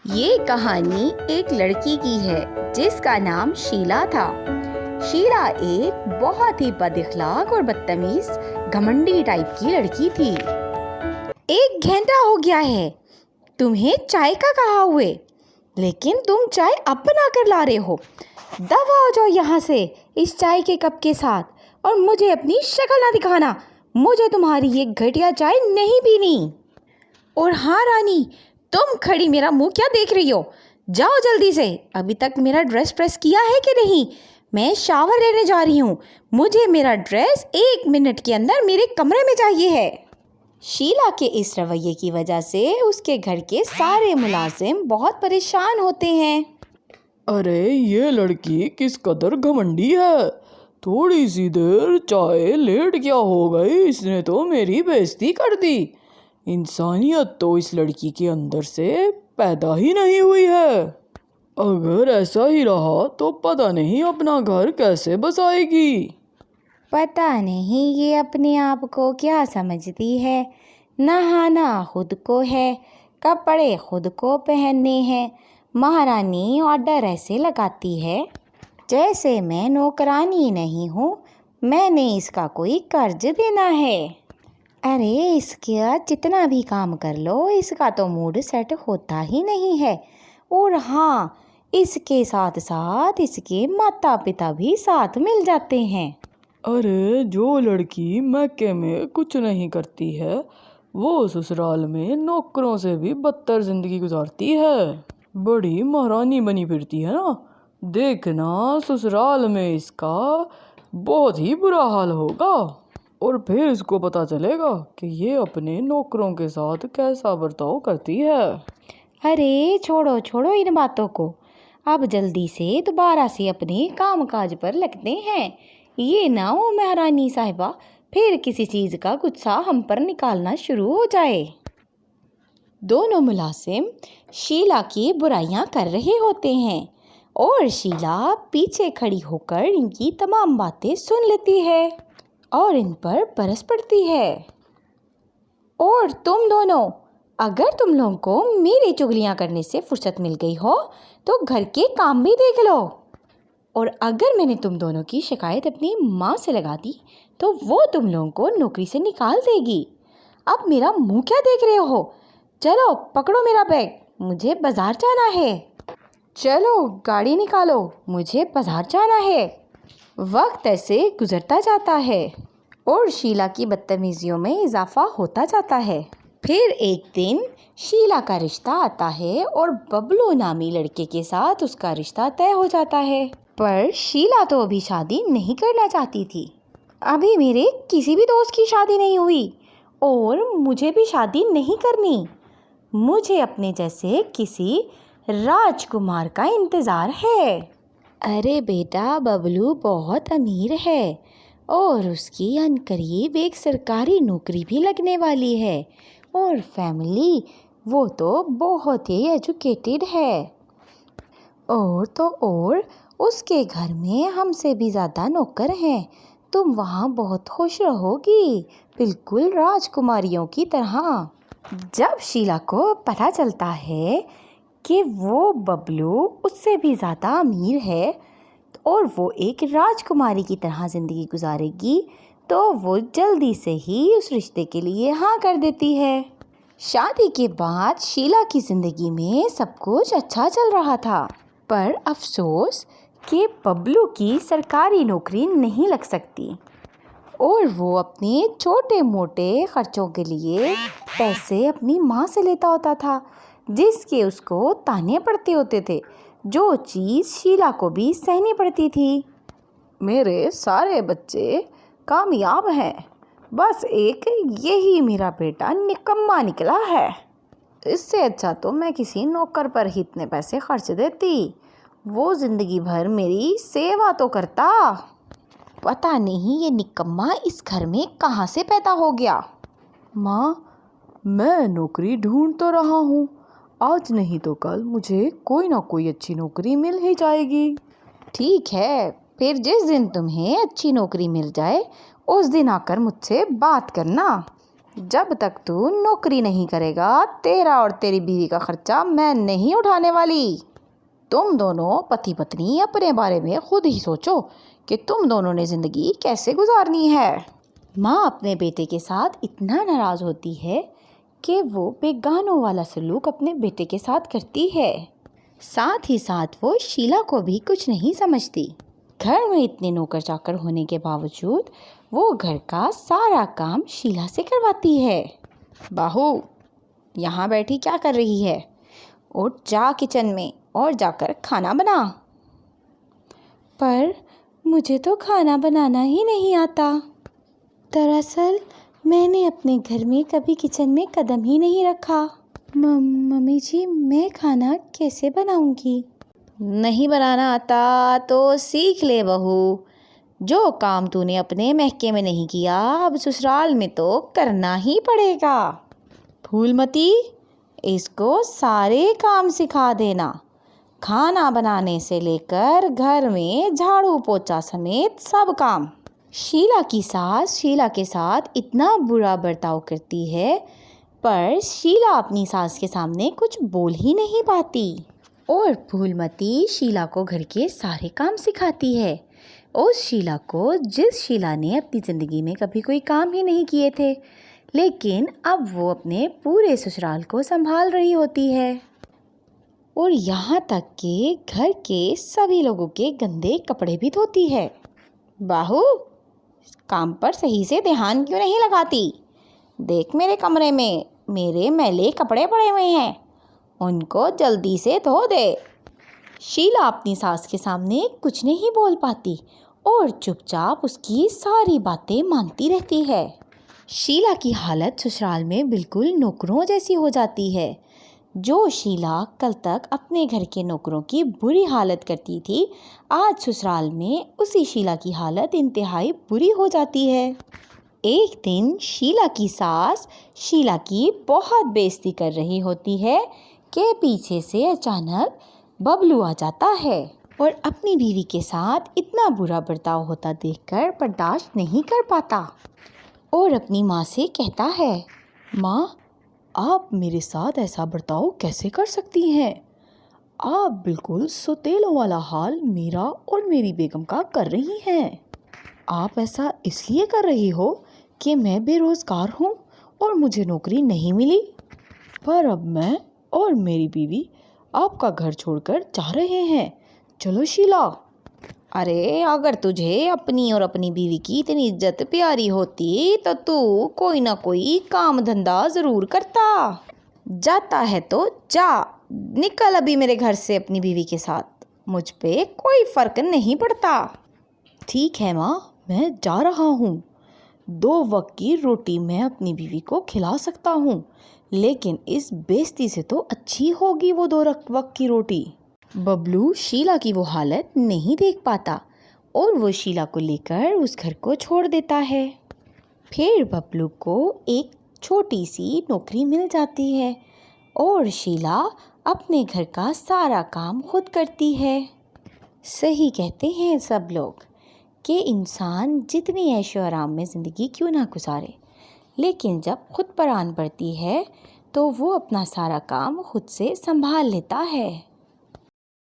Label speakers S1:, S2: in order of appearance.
S1: ये कहानी एक लड़की की है जिसका नाम शीला था। शीला एक बहुत ही बदअखलाक और बदतमीज घमंडी टाइप की लड़की थी। 1 घंटा हो गया है तुम्हें चाय का कहा हुए, लेकिन तुम चाय अब बना कर ला रहे हो। दफा हो जाओ यहाँ से इस चाय के कप के साथ, और मुझे अपनी शक्ल ना दिखाना। मुझे तुम्हारी ये घटिया चाय नहीं पीनी। और हाँ रानी, तुम खड़ी मेरा मुंह क्या देख रही हो? जाओ जल्दी से। अभी तक मेरा ड्रेस प्रेस किया है कि नहीं? मैं शावर लेने जा रही हूँ। मुझे मेरा ड्रेस 1 मिनट के अंदर मेरे कमरे में चाहिए है। शीला के इस रवैये की वजह से उसके घर के सारे मुलाजिम बहुत परेशान होते हैं।
S2: अरे ये लड़की किस कदर घमंडी है। थोड़ी सी देर चाय लेट क्या हो गई, इसने तो मेरी बेइज्जती कर दी। इंसानियत तो इस लड़की के अंदर से पैदा ही नहीं हुई है। अगर ऐसा ही रहा तो पता नहीं अपना घर कैसे बसाएगी।
S1: पता नहीं ये अपने आप को क्या समझती है। नहाना खुद को है, कपड़े खुद को पहनने हैं। महारानी ऑर्डर ऐसे लगाती है जैसे मैं नौकरानी नहीं हूँ, मैंने इसका कोई कर्ज देना है। अरे इसका जितना भी काम कर लो, इसका तो मूड सेट होता ही नहीं है। और हाँ, इसके साथ साथ इसके माता पिता भी साथ मिल जाते हैं।
S2: अरे जो लड़की मैके में कुछ नहीं करती है वो ससुराल में नौकरों से भी बदतर जिंदगी गुजारती है। बड़ी महारानी बनी फिरती है ना। देखना ससुराल में इसका बहुत ही बुरा हाल होगा, और फिर इसको पता चलेगा कि ये अपने नौकरों के साथ कैसा बर्ताव करती है।
S1: अरे छोड़ो छोड़ो इन बातों को, अब जल्दी से दोबारा से अपने कामकाज पर लगते हैं। ये ना हो महारानी साहिबा फिर किसी चीज़ का गुस्सा हम पर निकालना शुरू हो जाए। दोनों मुलाजिम शीला की बुराइयां कर रहे होते हैं और शीला पीछे खड़ी होकर इनकी तमाम बातें सुन लेती है और इन पर बरस पड़ती है। और तुम दोनों, अगर तुम लोगों को मेरी चुगलियां करने से फुर्सत मिल गई हो तो घर के काम भी देख लो। और अगर मैंने तुम दोनों की शिकायत अपनी माँ से लगा दी तो वो तुम लोगों को नौकरी से निकाल देगी। अब मेरा मुंह क्या देख रहे हो? चलो पकड़ो मेरा बैग, मुझे बाजार जाना है। चलो गाड़ी निकालो, मुझे बाजार जाना है। वक्त ऐसे गुजरता जाता है और शीला की बदतमीजियों में इजाफा होता जाता है। फिर एक दिन शीला का रिश्ता आता है और बबलू नामी लड़के के साथ उसका रिश्ता तय हो जाता है। पर शीला तो अभी शादी नहीं करना चाहती थी। अभी मेरे किसी भी दोस्त की शादी नहीं हुई और मुझे भी शादी नहीं करनी। मुझे अपने जैसे किसी राजकुमार का इंतज़ार है। अरे बेटा, बबलू बहुत अमीर है और उसकी अनकरीब एक सरकारी नौकरी भी लगने वाली है, और फैमिली वो तो बहुत ही एजुकेटेड है। और तो और उसके घर में हमसे भी ज़्यादा नौकर हैं। तुम वहाँ बहुत खुश रहोगी, बिल्कुल राजकुमारियों की तरह। जब शीला को पता चलता है कि वो बबलू उससे भी ज़्यादा अमीर है और वो एक राजकुमारी की तरह ज़िंदगी गुजारेगी, तो वो जल्दी से ही उस रिश्ते के लिए हाँ कर देती है। शादी के बाद शीला की ज़िंदगी में सब कुछ अच्छा चल रहा था, पर अफसोस कि बबलू की सरकारी नौकरी नहीं लग सकती और वो अपने छोटे मोटे खर्चों के लिए पैसे अपनी माँ से लेता होता था, जिसके उसको ताने पड़ते होते थे, जो चीज़ शीला को भी सहनी पड़ती थी।
S2: मेरे सारे बच्चे कामयाब हैं, बस एक यही मेरा बेटा निकम्मा निकला है। इससे अच्छा तो मैं किसी नौकर पर ही इतने पैसे खर्च देती, वो ज़िंदगी भर मेरी सेवा तो करता।
S1: पता नहीं ये निकम्मा इस घर में कहाँ से पैदा हो गया।
S2: माँ, मैं नौकरी ढूंढ तो रहा हूँ, आज नहीं तो कल मुझे कोई ना कोई अच्छी नौकरी मिल ही जाएगी।
S1: ठीक है, फिर जिस दिन तुम्हें अच्छी नौकरी मिल जाए उस दिन आकर मुझसे बात करना। जब तक तू नौकरी नहीं करेगा तेरा और तेरी बीवी का खर्चा मैं नहीं उठाने वाली। तुम दोनों पति पत्नी अपने बारे में खुद ही सोचो कि तुम दोनों ने ज़िंदगी कैसे गुजारनी है। माँ अपने बेटे के साथ इतना नाराज़ होती है कि वो बेगानों वाला सलूक अपने बेटे के साथ करती है। साथ ही साथ वो शीला को भी कुछ नहीं समझती। घर में इतने नौकर चाकर होने के बावजूद वो घर का सारा काम शीला से करवाती है। बहू, यहाँ बैठी क्या कर रही है? उठ जा किचन में और जाकर खाना बना। पर मुझे तो खाना बनाना ही नहीं आता। दरअसल मैंने अपने घर में कभी किचन में कदम ही नहीं रखा। मम्मी जी, मैं खाना कैसे बनाऊंगी? नहीं बनाना आता तो सीख ले बहू। जो काम तूने अपने महके में नहीं किया अब ससुराल में तो करना ही पड़ेगा। फूलमती, इसको सारे काम सिखा देना, खाना बनाने से लेकर घर में झाड़ू पोछा समेत सब काम। शीला की सास शीला के साथ इतना बुरा बर्ताव करती है, पर शीला अपनी सास के सामने कुछ बोल ही नहीं पाती। और फूलमती शीला को घर के सारे काम सिखाती है। उस शीला को जिस शीला ने अपनी ज़िंदगी में कभी कोई काम ही नहीं किए थे, लेकिन अब वो अपने पूरे ससुराल को संभाल रही होती है और यहाँ तक कि घर के सभी लोगों के गंदे कपड़े भी धोती है। बाहू, काम पर सही से ध्यान क्यों नहीं लगाती? देख, मेरे कमरे में मेरे मैले कपड़े पड़े हुए हैं, उनको जल्दी से धो दे। शीला अपनी सास के सामने कुछ नहीं बोल पाती और चुपचाप उसकी सारी बातें मानती रहती है। शीला की हालत ससुराल में बिल्कुल नौकरों जैसी हो जाती है। जो शीला कल तक अपने घर के नौकरों की बुरी हालत करती थी, आज ससुराल में उसी शीला की हालत इंतहाई बुरी हो जाती है। एक दिन शीला की सास शीला की बहुत बेइज्जती कर रही होती है कि पीछे से अचानक बबलू आ जाता है और अपनी बीवी के साथ इतना बुरा बर्ताव होता देखकर बर्दाश्त नहीं कर पाता और अपनी माँ से कहता है, माँ, आप मेरे साथ ऐसा बर्ताव कैसे कर सकती हैं? आप बिल्कुल सौतेलों वाला हाल मेरा और मेरी बेगम का कर रही हैं। आप ऐसा इसलिए कर रही हो कि मैं बेरोज़गार हूँ और मुझे नौकरी नहीं मिली, पर अब मैं और मेरी बीवी आपका घर छोड़कर जा रहे हैं। चलो शीला। अरे, अगर तुझे अपनी और अपनी बीवी की इतनी इज्जत प्यारी होती तो तू कोई ना कोई काम धंधा ज़रूर करता। जाता है तो जा, निकल अभी मेरे घर से अपनी बीवी के साथ, मुझ पे कोई फ़र्क नहीं पड़ता। ठीक है माँ, मैं जा रहा हूँ। 2 वक्त की रोटी मैं अपनी बीवी को खिला सकता हूँ, लेकिन इस बेइज्जती से तो अच्छी होगी वो 2 वक्त की रोटी। बबलू शीला की वो हालत नहीं देख पाता और वो शीला को लेकर उस घर को छोड़ देता है। फिर बबलू को एक छोटी सी नौकरी मिल जाती है और शीला अपने घर का सारा काम खुद करती है। सही कहते हैं सब लोग कि इंसान जितनी ऐशो आराम में ज़िंदगी क्यों ना गुजारे, लेकिन जब खुद पर आन पड़ती है तो वो अपना सारा काम खुद से संभाल लेता है।